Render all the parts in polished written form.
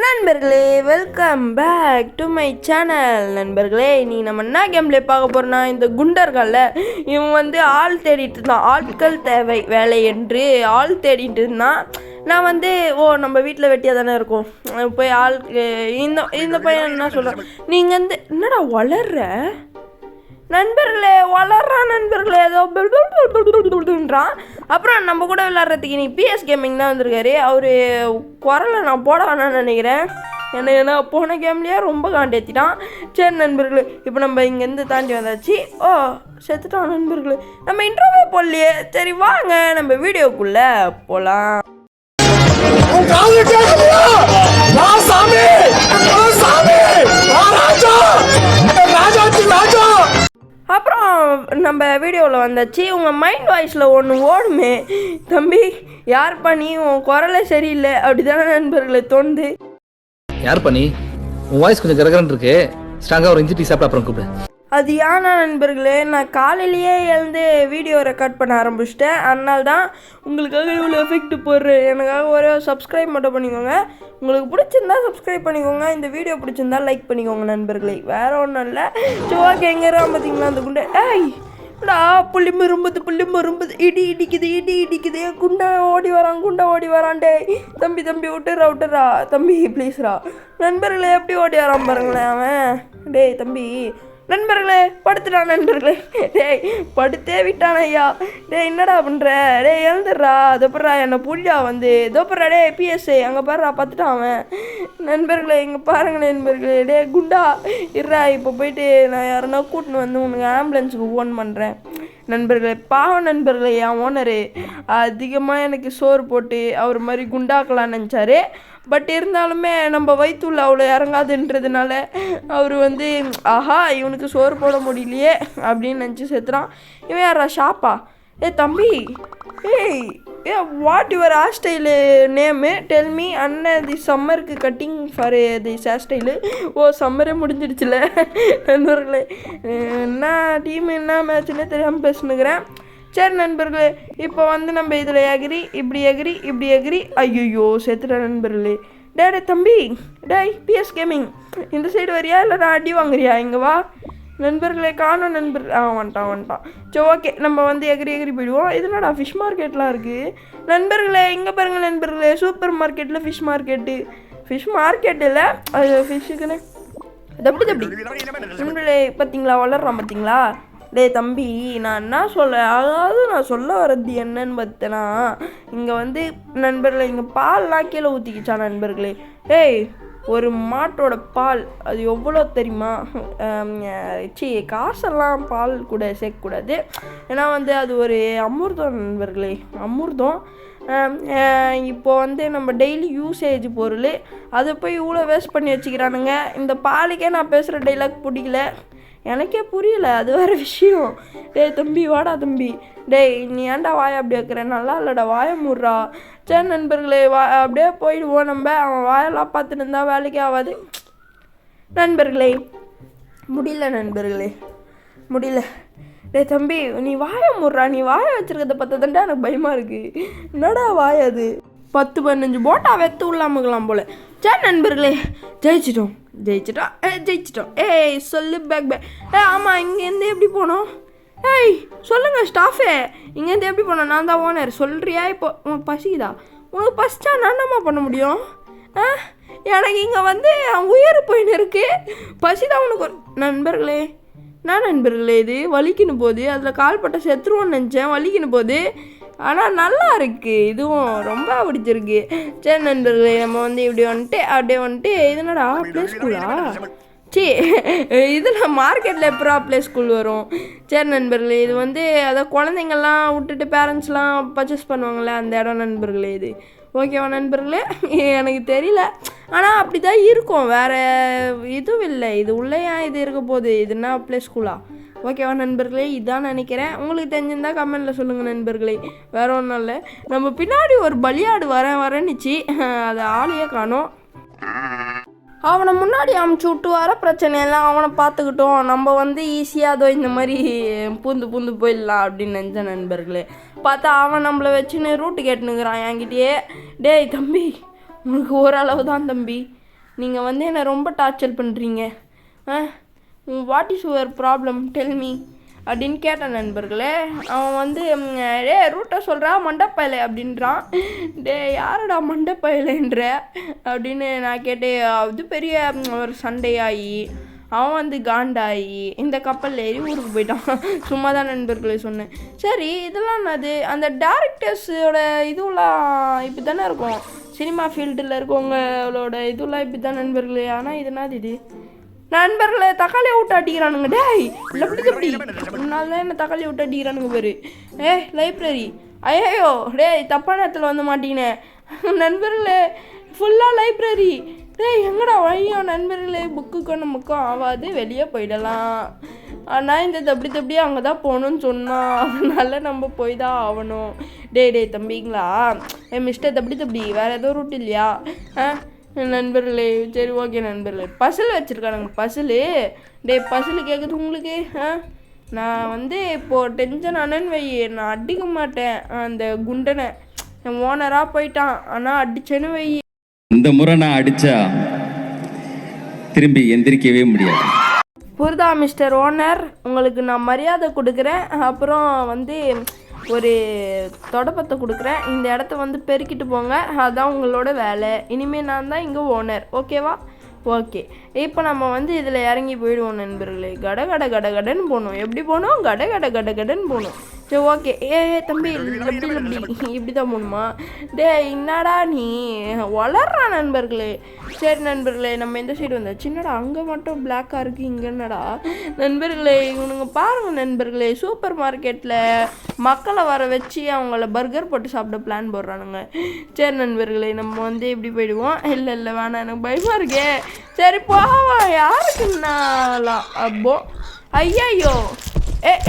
நண்பர்களே, welcome back to my channel. நண்பர்களே, நீ நம்ம என்ன கேம் ப்ளே பார்க்க போகிறோன்னா, இந்த குண்டர்கள்ல இவன் வந்து ஆள் தேடிட்டு இருந்தான். ஆட்கள் தேவை வேலை என்று ஆள் தேடிட்டு இருந்தான். நான் வந்து நம்ம வீட்டில் வெட்டியாக தானே இருக்கும், போய் ஆள் இந்த பையன் என்ன சொல்கிறேன், நீங்கள் வந்து என்னடா வளர்ற நண்பர்களே, வளர்றான் நண்பர்களே, ஏதோன்றான். அப்புறம் நம்ம கூட விளையாடுறதுக்கு நீ பிஎஸ் கேமிங் தான் வந்திருக்காரு. அவர் குரலை நான் போட வேணான்னு நினைக்கிறேன். ஏன்னா போன கேம்லேயே ரொம்ப காண்டேத்திட்டான். சரி நண்பர்களே, இப்போ நம்ம இங்கேருந்து தாண்டி வந்தாச்சு. செத்துட்டான் நண்பர்களே, நம்ம இன்ட்ரோவே போடலையே. சரி வாங்க நம்ம வீடியோக்குள்ளே போகலாம். அப்புறம் நம்ம வீடியோவில் வந்தாச்சு. உங்கள் மைண்ட் வாய்ஸில் ஒன்று ஓடுமே, தம்பி யார் பண்ணி உன் குரலை சரியில்லை அப்படி தானே நண்பர்களை தோணுது. யார் பண்ணி உன் வாய்ஸ் கொஞ்சம் கரகரன்னு இருக்கு, ஸ்ட்ராங்காக ஒரு இஞ்சி டீ சாப்பிட அப்புறம் கூப்பிடு. அது ஏன்னா நண்பர்களே, நான் காலையிலேயே எழுந்து வீடியோ ரெக்கார்ட் பண்ண ஆரம்பிச்சிட்டேன். அதனால தான் உங்களுக்காக இவ்வளோ எஃபெக்ட் போடுறேன். எனக்காக ஒரே சப்ஸ்கிரைப் மட்டும் பண்ணிக்கோங்க. உங்களுக்கு பிடிச்சிருந்தா சப்ஸ்கிரைப் பண்ணிக்கோங்க. இந்த வீடியோ பிடிச்சிருந்தா லைக் பண்ணிக்கோங்க நண்பர்களே, வேறு ஒன்றும் இல்லை. ஓகே, எங்கே பார்த்தீங்களா அந்த குண்டை? புள்ளி மரும்புது இடி இடிக்குது. குண்டை ஓடி வரான். டே தம்பி விட்டுறா தம்பி ப்ளீஸ்ரா. நண்பர்களே எப்படி ஓடி வரான் பாருங்களேன் அவன். டேய் தம்பி, நண்பர்களே படுத்துட்டான் நண்பர்களே. டேய் படுத்தே விட்டான் ஐயா. டேய் என்னடா பண்ணுற? டேய் எழுந்துடுறா. தோப்புறா என்னை புடிடா வந்து தோப்புறா. டே பிஎஸ்ஐ அங்கே பாருடா, பார்த்துட்டான் அவன். நண்பர்களே இங்கே பாருங்களேன் நண்பர்களே. டே குண்டா இருறா, இப்போ போயிட்டு நான் யாருன்னா கூட்டின்னு வந்து உனக்கு ஆம்புலன்ஸுக்கு ஃபோன் பண்ணுறேன். நண்பர்களே பாவம் நண்பர்களே, என் ஓனரு அதிகமாக எனக்கு சோறு போட்டு அவர் மாதிரி குண்டாக்கலான்னு நினச்சாரு. பட் இருந்தாலுமே நம்ம வயிற்றுள்ள அவ்வளோ இறங்காதுன்றதுனால அவர் வந்து ஆஹா இவனுக்கு சோறு போட முடியலையே அப்படின்னு நினச்சி செத்துறான். இவன் யாரா ஷாப்பா? தம்பி, what your hair style name tell me அண்ணன். தி சம்மருக்கு cutting for this hair style. சம்மரே முடிஞ்சிடுச்சுல நண்பர்களே. என்ன டீம் என்ன மேட்ச்னே தெரியாமல் பேசுனுக்கிறேன். சரி நண்பர்களே, இப்போ வந்து நம்ம இதில் இப்படி எகிரி ஐயோ செத்துட்டேன் நண்பர்களே. டே தம்பி, பிஎஸ் கேமிங் இந்த சைடு வரியா இல்லை நான் அடி வாங்குறியா? இங்கே வா நண்பர்களே. காணும் நண்பர் வந்துட்டான். சரி ஓகே, நம்ம வந்து எகிரி போயிடுவோம். இதனடா ஃபிஷ் மார்க்கெட்லாம் இருக்குது நண்பர்களே. இங்கே பாருங்கள் நண்பர்களே, சூப்பர் மார்க்கெட்டில் ஃபிஷ் மார்க்கெட்டில் அது ஃபிஷ்ஷுக்குன்னு தப்பி நண்பர்களே. பார்த்தீங்களா வளர்றான் பார்த்தீங்களா? டே தம்பி, நான் என்ன நான் சொல்ல வர்றது என்னன்னு பார்த்தேன்னா, இங்கே வந்து நண்பர்களே இங்கே பால்லாம் கீழே ஊற்றிக்கிச்சான் நண்பர்களே. ஒரு மாட்டோட பால் அது எவ்வளோ தெரியுமா? காசெல்லாம் பால் கூட சேர்க்கக்கூடாது. ஏன்னா வந்து அது ஒரு அமிர்தம் நண்பர்களே, அமிர்தம். இப்போ வந்து நம்ம டெய்லி யூசேஜ் பொருள், அதை போய் இவ்வளோ வேஸ்ட் பண்ணி வச்சுக்கிறானுங்க. இந்த பாலுக்கே நான் பேசுகிற டைலாக் பிடிக்கல, எனக்கே புரியல, அது வேறு விஷயம். டேய் தம்பி வாடா தம்பி. டேய் நீ ஏன்டா வாயை அப்படி வைக்கிற? நல்லா இல்லைடா, வாயை மூடுறா. சரி நண்பர்களே, அப்படியே போயிடுவோம் நம்ம. அவன் வாயெல்லாம் பார்த்துட்டு இருந்தா வேலைக்கே ஆகாது நண்பர்களே. முடியல. டேய் தம்பி நீ வாயை மூடுறா. நீ வாயை வச்சுருக்கிறத பார்த்தா எனக்கு பயமாக இருக்குது. என்னடா வாய் அது? 10-15 போட்டா வெத்து உள்ளாமுக்கலாம் போல். சரி நண்பர்களே, ஜெயிச்சிட்டோம். சொல்லு பேக். ஆமாம், இங்கேருந்து எப்படி போனோம்? சொல்லுங்கள் ஸ்டாஃபே, இங்கேருந்து எப்படி போனோம்? நான் தான் ஓனர். சொல்கிறியா? இப்போ உனக்கு பசிக்குதா? உனக்கு பசிச்சா நான் என்னம்மா பண்ண முடியும்? எனக்கு இங்கே வந்து உயிர் போயின்னு இருக்கு. பசிதான் உனக்கு. நண்பர்களே இது வலிக்கின்னு போகுது. அதில் கால்பட்ட செத்துருவோன்னு நினச்சேன், வலிக்கின்னு போகுது. ஆனால் நல்லா இருக்குது, இதுவும் ரொம்ப பிடிச்சிருக்கு. சரி நண்பர்களே, நம்ம வந்து இப்படி வந்துட்டு இது என்னடா ப்ளே ஸ்கூலா? இதில் மார்க்கெட்டில் எப்பரா ப்ளே ஸ்கூல் வரும்? சரி நண்பர்களே, இது வந்து அதாவது குழந்தைங்கள்லாம் விட்டுட்டு பேரண்ட்ஸ்லாம் பர்ச்சேஸ் பண்ணுவாங்களே அந்த இடம் நண்பர்களே. இது ஓகேவா நண்பர்களே? எனக்கு தெரியல, ஆனால் அப்படி தான் இருக்கும், வேறு இதுவும் இல்லை. இது உள்ளே ஏன் இது இருக்க போகுது? இதுனா ப்ளே ஸ்கூலா? ஓகேவா நண்பர்களே? இதான் நினைக்கிறேன். உங்களுக்கு தெரிஞ்சிருந்தா கமெண்டில் சொல்லுங்கள் நண்பர்களே. வேறு ஒன்றும் இல்லை. நம்ம பின்னாடி ஒரு பலியாடு வரேன்னுச்சு, அதை ஆளையே காணோம். அவனை முன்னாடி அமுச்சு விட்டு வர பிரச்சனையெல்லாம் அவனை பார்த்துக்கிட்டோம். நம்ம வந்து ஈஸியாக இந்த மாதிரி பூந்து போயிடலாம் அப்படின்னு நினச்சேன் நண்பர்களே. பார்த்தா அவன் நம்மளை வச்சுன்னு ரூட்டு கேட்டுனுக்குறான் என்கிட்டயே. டேய் தம்பி, உனக்கு ஓரளவு தான் தம்பி, நீங்கள் வந்து என்னை ரொம்ப டார்ச்சர் பண்ணுறீங்க. What is your problem tell me அப்படின்னு கேட்டேன் நண்பர்களே. அவன் வந்து ரூட்டை சொல்கிறா மண்டப்பயலை அப்படின்றான். யாரடா மண்டப்பயலைன்ற அப்படின்னு நான் கேட்டேன். அது பெரிய ஒரு சண்டையாகி அவன் வந்து காண்டாகி இந்த கப்பல் ஏறி ஊருக்கு போயிட்டான். சும்மா தான் நண்பர்களே சொன்னேன். சரி, இதெல்லாம் அது அந்த டேரக்டர்ஸோட இதுவெல்லாம் இப்படி தானே இருக்கும், சினிமா ஃபீல்டில் இருக்கவங்களோட இதுவெல்லாம் இப்படி தான் நண்பர்களே. ஆனால் இது நண்பர்களே தக்காளியை விட்டு அடிக்கிறானுங்க. டேய் எப்படி முன்னால் தான் என்ன தக்காளியை விட்டு அடிக்கிறானுங்க பேர். லைப்ரரி ஐயோ தப்பான இடத்துல வந்து மாட்டினேன் நண்பர்களே. ஃபுல்லாக லைப்ரரி. எங்கடா வழியோ நண்பர்களே. புக்குக்கும் நமக்கும் ஆகாது, வெளியே போயிடலாம். ஆனால் இந்த தப்பி அங்கே தான் போகணுன்னு சொன்னான். அதனால நம்ம போய் தான் ஆகணும். டே தம்பிங்களா, மிஸ்டர் தப்பி வேறு ஏதோ ரூட் இல்லையா நண்பர்களே? சரி ஓகே நண்பர்களே. பசில் வச்சுருக்கானுங்க. பசில் கேட்குது உங்களுக்கு. நான் வந்து இப்போது டென்ஷன் ஆனேன்னு வை, நான் அடிக்க மாட்டேன் அந்த குண்டனை. என் ஓனராக போயிட்டான், ஆனால் அடிச்சேன்னு வை. இந்த முறை நான் அடித்தா திரும்பி எந்திரிக்கவே முடியாது. புரிதா மிஸ்டர் ஓனர்? உங்களுக்கு நான் மரியாதை கொடுக்குறேன். அப்புறம் வந்து ஒரு தொடப்பத்தை கொடுக்குறேன். இந்த இடத்த வந்து பெருக்கிட்டு போங்க, அதுதான் உங்களோட வேலை. இனிமேல் நான் தான் இங்கே ஓனர், ஓகேவா? ஓகே, இப்போ நம்ம வந்து இதில் இறங்கி போயிடுவோம் நண்பர்களே. கடன்னு போகணும். எப்படி போகணும்? கடன்னு போகணும். சரி ஓகே. தம்பி இப்படி தான் போகணுமா? என்னடா நீ வளர்றா நண்பர்களே. சரி நண்பர்களே, நம்ம இந்த சைடு வந்தா சின்னடா அங்கே மட்டும் பிளாக்காக இருக்குது, இங்கே என்னடா நண்பர்களே? இவனுங்க பாருங்கள் நண்பர்களே, சூப்பர் மார்க்கெட்டில் மக்களை வர வச்சு அவங்கள பர்கர் போட்டு சாப்பிட பிளான் போடுறானுங்க. சரி நண்பர்களே, நம்ம வந்து இப்படி போயிடுவோம். இல்லை வேணாம், எனக்கு பயமாக இருக்கே. சரி போவா, யாருக்குன்னாலாம் அப்போ ஐயோ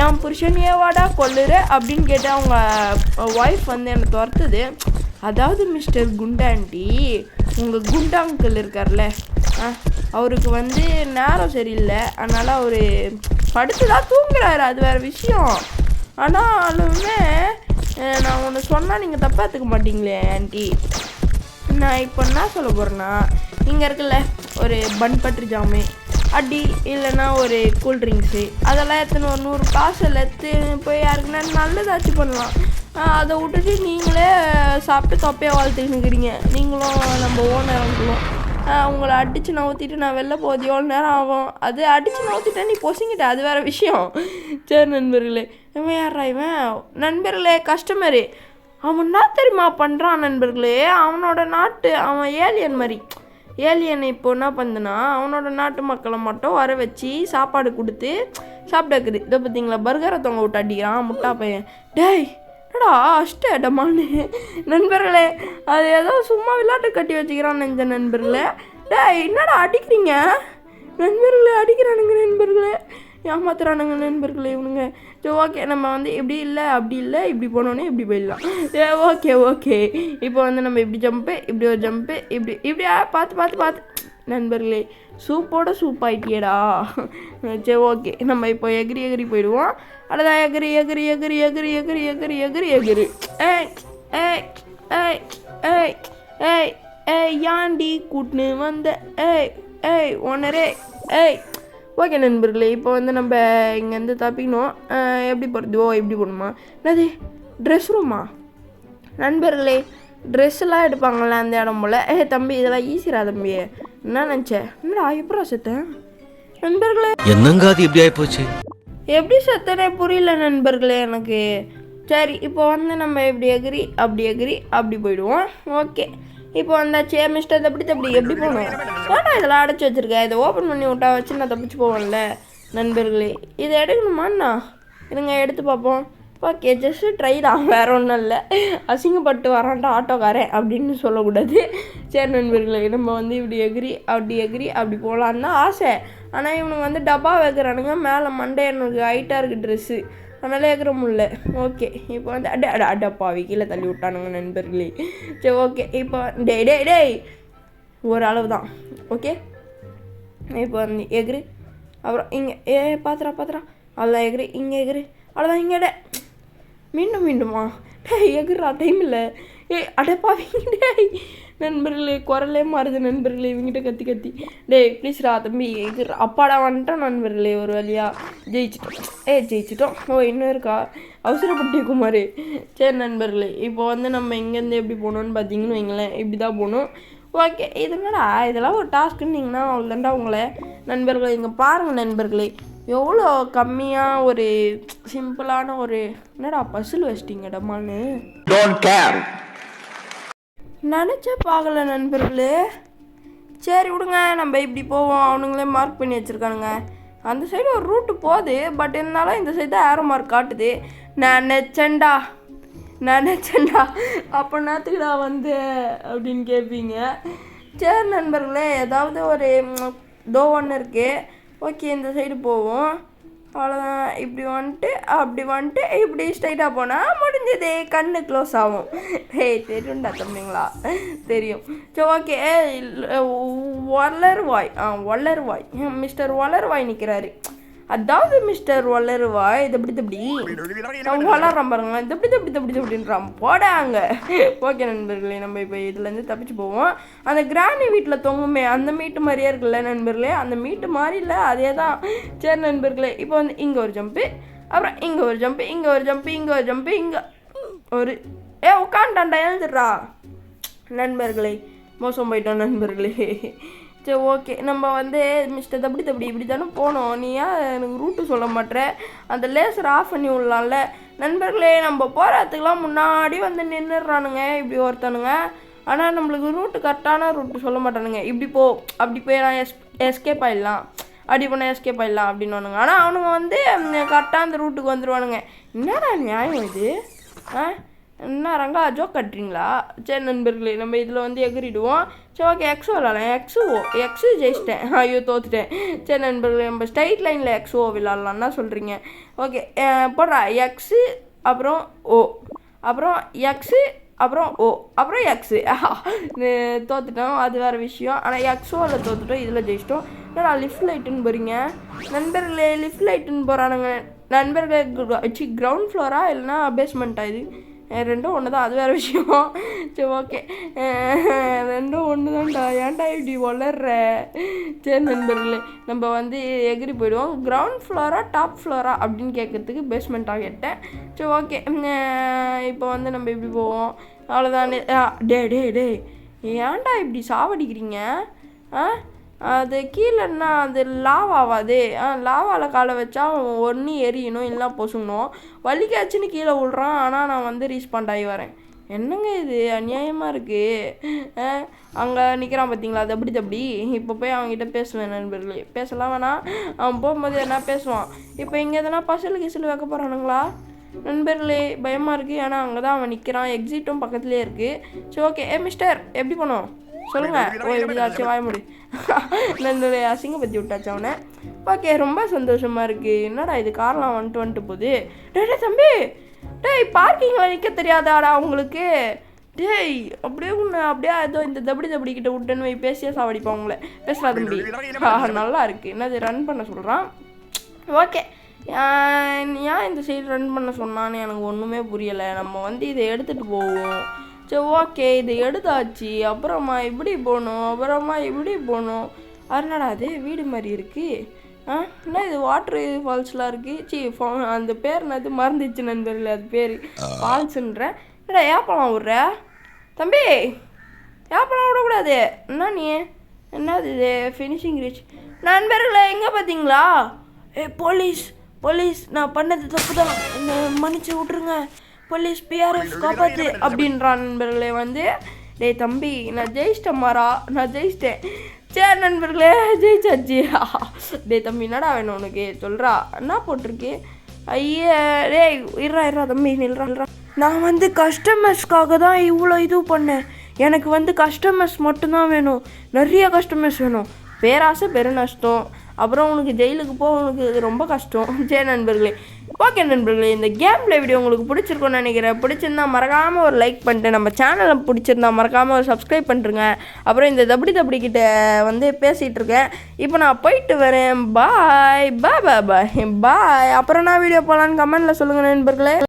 என் புருஷனையே வாடா கொல்லுற அப்படின்னு கேட்டு அவங்க ஒய்ஃப் வந்து என்னை துரத்துது. அதாவது மிஸ்டர் குண்டாண்டி, உங்கள் குண்டாங்கல் இருக்கார்ல, அவருக்கு வந்து நேரம் சரியில்லை, அதனால் அவர் படுத்து தான் தூங்குறாரு, அது வேறு விஷயம். ஆனாலுமே நான் ஒன்று சொன்னால் நீங்கள் தப்பாக எடுத்துக்க மாட்டீங்களே ஆண்டி. நான் இப்போ என்ன சொல்ல போகிறேன்னா, இங்கே இருக்குல்ல ஒரு பன் பட்டர் ஜாமு அடி, இல்லைன்னா ஒரு கூல்ட்ரிங்க்ஸு, அதெல்லாம் எடுத்துன்னு ஒரு 100 பார்சல் எடுத்து போய் யாருக்குன்னா நல்லதாச்சும் பண்ணலாம். அதை விட்டுட்டு நீங்களே சாப்பிட்டு தொப்பையாக வாழ்த்துக்கினுக்கிறீங்க. நீங்களும் நம்ம ஓனர்களும் உங்களை அடித்து நவுத்திட்டு நான் வெளில போகுது எவ்வளோ நேரம் ஆகும். அது அடித்து நவுத்திட்டேன், நீ பொசிங்கிட்ட, அது வேறு விஷயம். சரி நண்பர்களே, இவன் யாரா இவன்? நண்பர்களே, கஸ்டமரு அவன் என்ன தெரியுமா பண்ணுறான் நண்பர்களே? அவனோட நாட்டு அவன் ஏலியன் மாதிரி. ஏலியன் இப்போ என்ன பண்ணுதுன்னா, அவனோட நாட்டு மக்களை மட்டும் வர வச்சு சாப்பாடு கொடுத்து சாப்பிட வைக்குது. இதை பார்த்தீங்களா, பர்கரை தொங்க விட்டு அடிக்கிறான் முட்டா பையன். டேய் என்னடா அஷ்டமான்னு நண்பர்களே, அது ஏதோ சும்மா விளையாட்டு கட்டி வச்சுக்கிறான் நெஞ்ச நண்பர்களே. டேய் என்னடா அடிக்கிறீங்க நண்பர்களே? அடிக்கிறானுங்க நண்பர்களே, ஏமாத்துறானுங்க நண்பர்களே இவனுங்க. சரி ஓகே, நம்ம வந்து இப்படி இல்லை அப்படி இல்லை, இப்படி போனோன்னே இப்படி போயிடலாம். ஓகே இப்போ வந்து நம்ம இப்படி ஜம்ப்பு, இப்படி ஒரு ஜம்ப்பு, இப்படியா பார்த்து நண்பர்களே, சூப்போட சூப் ஆயிட்டியடா. சரி ஓகே, நம்ம இப்போ எகிரி போயிடுவோம். அவ்வளோதான், எகிரி யாண்டி கூட்டுன்னு வந்த ஓனரே ஓகே நண்பர்களே, இப்போ வந்து நம்ம இங்கேருந்து தப்பிக்கணும். எப்படி போகிறது? இப்படி போகணுமா? என்னது ட்ரெஸ் ரூமா நண்பர்களே? ட்ரெஸ்ஸெல்லாம் எடுப்பாங்களே அந்த இடம் போல். தம்பி இதெல்லாம் ஈஸிரா தம்பி. என்ன நினச்சேன்? என்னடா எப்படா செத்தேன் நண்பர்களே? என்னங்க அது எப்படி ஆகிப்போச்சு? எப்படி செத்தனே புரியல நண்பர்களே எனக்கு. சரி, இப்போ வந்து நம்ம இப்படி அப்படி போயிடுவோம். ஓகே, இப்போ வந்தாச்சு. மிஸ்டர் தப்பி எப்படி போகணும்? ஏன்னா இதெல்லாம் அடைச்சி வச்சுருக்கேன், இதை ஓப்பன் பண்ணி விட்டா வச்சு நான் தப்பிச்சு போவேன்ல நண்பர்களே. இதை எடுக்கணுமாண்ணா? இருங்க எடுத்து பார்ப்போம். ஓகே, ஜஸ்ட்டு ட்ரை தான், வேறு ஒன்றும் இல்லை. அசிங்கப்பட்டு வரான்ட்டா ஆட்டோக்காரன் அப்படின்னு சொல்லக்கூடாது. சரி நண்பர்களே, நம்ம வந்து இப்படி அப்படி போகலான்னு தான் ஆசை. ஆனால் இவனுக்கு வந்து டப்பா வைக்கிறானுங்க மேலே மண்டே, எனக்கு ஹைட்டாக இருக்குது ட்ரெஸ்ஸு, அதனால ஏற்கிற முடியல. ஓகே, இப்போ வந்து அடப்பாவி கீழே தள்ளி விட்டானுங்க நண்பர்களே. சரி ஓகே, இப்போ டேய் ஒரு அளவு தான். ஓகே, இப்போ வந்து எகிரி, அப்புறம் இங்கே பாத்திரா அவ்வளோதான் எகிரி, இங்கே எகிரி, அவ்வளோதான் இங்கே மீண்டுமா? எகிரா டைம் இல்லை. அடைப்பாவீங்க டேய் நண்பர்களே, குரலே மாறுது நண்பர்களே இவங்கிட்ட கத்தி கத்தி. டேய் ப்ளீஸ்ரா தம்பி, இது அப்பாடா வந்துட்டோம் நண்பர்களே, ஒரு வழியாக ஜெயிச்சிட்டோம். ஜெயிச்சிட்டோம். இன்னும் இருக்கா அவசரப்பட்டு குமார். சரி நண்பர்களே, இப்போ வந்து நம்ம இங்கேருந்து எப்படி போகணுன்னு பார்த்தீங்கன்னு வைங்களேன், இப்படி தான் போகணும். ஓகே, இதுங்கடா இதெல்லாம் ஒரு டாஸ்க்குன்னிங்கன்னா அவ்வளோதாண்டா உங்களை. நண்பர்களே இங்கே பாருங்கள் நண்பர்களே, எவ்வளோ கம்மியாக ஒரு சிம்பிளான ஒரு என்னடா பசில் வச்சிட்டிங்க டம்மான்னு நினச்சே பார்க்கல நண்பர்களே. சரி விடுங்க, நம்ம இப்படி போவோம். அவனுங்களே மார்க் பண்ணி வச்சுருக்கானுங்க. அந்த சைடு ஒரு ரூட்டு போகுது, பட் இருந்தாலும் இந்த சைடு தான் ஏரோ மார்க் காட்டுது. நினச்சேன்டா அப்போ நேரத்துக்குடா வந்து அப்படின்னு கேட்பீங்க. சரி நண்பர்களே, ஏதாவது ஒரு தோ ஒன்று இருக்குது. ஓகே, இந்த சைடு போவோம். அவ்வளோதான். இப்படி வந்துட்டு அப்படி வந்துட்டு இப்படி ஸ்ட்ரைட்டாக போனால் முடிஞ்சது. கண்ணு க்ளோஸ் ஆகும். தெரியும்டா தம்பிங்களா, தெரியும். சரி ஓகே, வளர்வாய் மிஸ்டர் வளர்வாய் நிற்கிறாரு. அதாவது மிஸ்டர் வளருவாய் இது இப்படி வளர்றான் பாருங்க, இது இப்படின்றான் போடாங்க. ஓகே நண்பர்களே, நம்ம இப்போ இதுலேருந்து தப்பிச்சு போவோம். அந்த கிராணி வீட்டில் தொங்குமே அந்த மீட்டு மாதிரியே இருக்குல்ல நண்பர்களே, அந்த மீட்டு மாதிரி இல்லை, அதே தான். சரி நண்பர்களே, இப்போ வந்து இங்கே ஒரு ஜம்ப்பு, அப்புறம் இங்கே ஒரு ஜம்ப்பு, இங்கே ஒரு ஜம்ப்பு, இங்கே ஒரு உட்காண்டாண்டா எழுந்துடுறா. நண்பர்களே மோசம் போயிட்டோம் நண்பர்களே. சரி ஓகே, நம்ம வந்து மிஸ்டர் தப்படி இப்படி தானே போனோம். நீ ஏன் எனக்கு ரூட்டு சொல்ல மாட்டேற? அந்த லேசர் ஆஃப் பண்ணி விடலாம்ல. நண்பர்களே, நம்ம போகிறதுக்கெலாம் முன்னாடி வந்து நின்றுடுறானுங்க இப்படி ஒருத்தானுங்க. ஆனால் நம்மளுக்கு ரூட்டு கரெக்டான ரூட்டு சொல்ல மாட்டானுங்க. இப்படி போ, அப்படி போய் நான் எஸ்கேப் ஆகிடலாம், அப்படி பண்ண எஸ்கேப் ஆகிடலாம் அப்படின்னுவானுங்க. ஆனால் அவனுங்க வந்து கரெக்டாக அந்த ரூட்டுக்கு வந்துடுவானுங்க. என்னடா நியாயம் இது? என்ன ரங்கா ஜோக் கட்டுறீங்களா? சரி நண்பர்களே, நம்ம இதில் வந்து எகிரிடுவோம். சரி ஓகே, எக்ஸோ விளாட்லாம். எக்ஸு ஜெயிச்சிட்டேன். ஐயோ தோத்துட்டேன். சரி நண்பர்களே, நம்ம ஸ்ட்ரைட் லைனில் எக்ஸோ விளாட்லான்னா சொல்கிறீங்க. ஓகே போடுறா. எக்ஸு அப்புறம் ஓ, அப்புறம் எக்ஸு அப்புறம் ஓ, அப்புறம் எக்ஸு. தோத்துட்டோம், அது வேறு விஷயம். ஆனால் எக்ஸோவில் தோத்துட்டோம், இதில் ஜெயிச்சிட்டோம். என்னடா லிஃப்ட் லைட்டுன்னு போகிறீங்க நண்பர்களே? லிஃப்ட் லைட்டுன்னு போகிறானுங்க நண்பர்களே. கிரவுண்ட் ஃப்ளோரா இல்லைனா பேஸ்மெண்ட்டா? இது ரெண்டும் ஒன்று தான், அது வேறு விஷயம். சரி ஓகே, ரெண்டும் ஒன்று தான்டா, ஏன்டா இப்படி வளர்ற? சரி நண்பர்களே, நம்ம வந்து எகிரி போயிடுவோம். கிரவுண்ட் ஃப்ளோரா டாப் ஃப்ளோரா அப்படின்னு கேட்கறதுக்கு பேஸ்மெண்ட்டாக கேட்டேன். சரி ஓகே, இப்போ வந்து நம்ம இப்படி போவோம். அவ்வளோதானே. டே ஏன்டா இப்படி சாவடிக்கிறீங்க? அது கீழேன்னா அது லாவாவாது. லாவாவில் காலை வச்சா ஒன்று எரியணும், இல்லைனா பொசுங்கணும். வலிக்காச்சுன்னு கீழே விட்றான், ஆனால் நான் வந்து ரீஸ்பாண்ட் ஆகி வரேன். என்னங்க இது அநியாயமாக இருக்குது. அங்கே நிற்கிறான் பார்த்தீங்களா, அது தப்படி. இப்போ போய் அவங்ககிட்ட பேசுவேன் நண்பர்களே. பேசலாம் வேணாம், அவன் போகும்போது என்ன பேசுவான். இப்போ இங்கே எதனா பசல் கிசல் வைக்க போகிறானுங்களா நண்பர்களே? பயமாக இருக்குது. ஏன்னா அங்கே தான் அவன் நிற்கிறான், எக்ஸிட்டும் பக்கத்துலேயே இருக்குது. சரி ஓகே, மிஸ்டர் எப்படி போனோம் சொல்லுங்கள். எப்படிதாச்சும் வாய முடி. நண்பர்களே, அசிங்கப்பத்தி விட்டாச்சு அவனை. ஓகே, ரொம்ப சந்தோஷமாக இருக்குது. என்னடா இது கார்லாம் வந்துட்டு போகுது. தம்பி, பார்க்கிங்கில் நிற்க தெரியாதாடா உங்களுக்கு? அப்படியே ஒன்று அப்படியே ஏதோ இந்த தப்படி கிட்ட விட்டுன்னு போய் பேசியே சாவடிப்பான் உங்களை. பேசலாம் தம்பி. நல்லா இருக்குது. என்னது ரன் பண்ண சொல்கிறான். ஓகே, ஏன் இந்த சைடு ரன் பண்ண சொன்னான்னு எனக்கு ஒன்றுமே புரியலை. நம்ம வந்து இதை எடுத்துகிட்டு போவோம். சரி ஓகே, இது எடுத்தாச்சு. அப்புறமா இப்படி போகணும். அதனால அது வீடு மாதிரி இருக்குது. என்ன இது வாட்ரு ஃபால்ஸ்லாம் இருக்குது. அந்த பேர் என்னது மறந்துச்சு நண்பர்களே, அது பேர் ஃபால்ஸுன்றேன். என்னடா ஏப்பலாம் விட்ற தம்பி? ஏப்பலாம் விடக்கூடாது. என்ன நீ என்னது இது ஃபினிஷிங் ரீச் நண்பர்களே? எங்கே பார்த்தீங்களா? போலீஸ் நான் பண்ணது தப்பு தான், என்னை மன்னிச்சு விட்ருங்க. போலீஸ் பிஆர்எஃப் காப்பாற்று அப்படின்றான் நண்பர்களே. வந்து தம்பி நான் ஜெயிச்சிட்டேன். சரி நண்பர்களே, ஜெயிச்சாச்சு. தம்பி என்னடா வேணும் உனக்கு சொல்கிறா? என்ன போட்டிருக்கு? ஐயா இருறா தம்பி நில்றா. நான் வந்து கஸ்டமர்ஸ்க்காக தான் இவ்வளோ இது பண்ணேன். எனக்கு வந்து கஸ்டமர்ஸ் மட்டும்தான் வேணும், நிறைய கஸ்டமர்ஸ் வேணும். பேராசை பெரு நஷ்டம். அப்புறம் உனக்கு ஜெயிலுக்கு உனக்கு ரொம்ப கஷ்டம். சரி நண்பர்களே, ஓகே நண்பர்களே, இந்த கேம் பிளே வீடியோ உங்களுக்கு பிடிச்சிருக்கும்னு நினைக்கிறேன். பிடிச்சிருந்தா மறக்காமல் ஒரு லைக் பண்ணிட்டு, நம்ம சேனலை பிடிச்சிருந்தா மறக்காமல் ஒரு சப்ஸ்கிரைப் பண்ணிட்டுருங்க. அப்புறம் இந்த தப்படி கிட்ட வந்து பேசிகிட்டு இருக்கேன். இப்போ நான் போயிட்டு வரேன். பாய். அப்புறம் நான் வீடியோ போகலான்னு கமெண்ட்டில் சொல்லுங்கள் நண்பர்களே.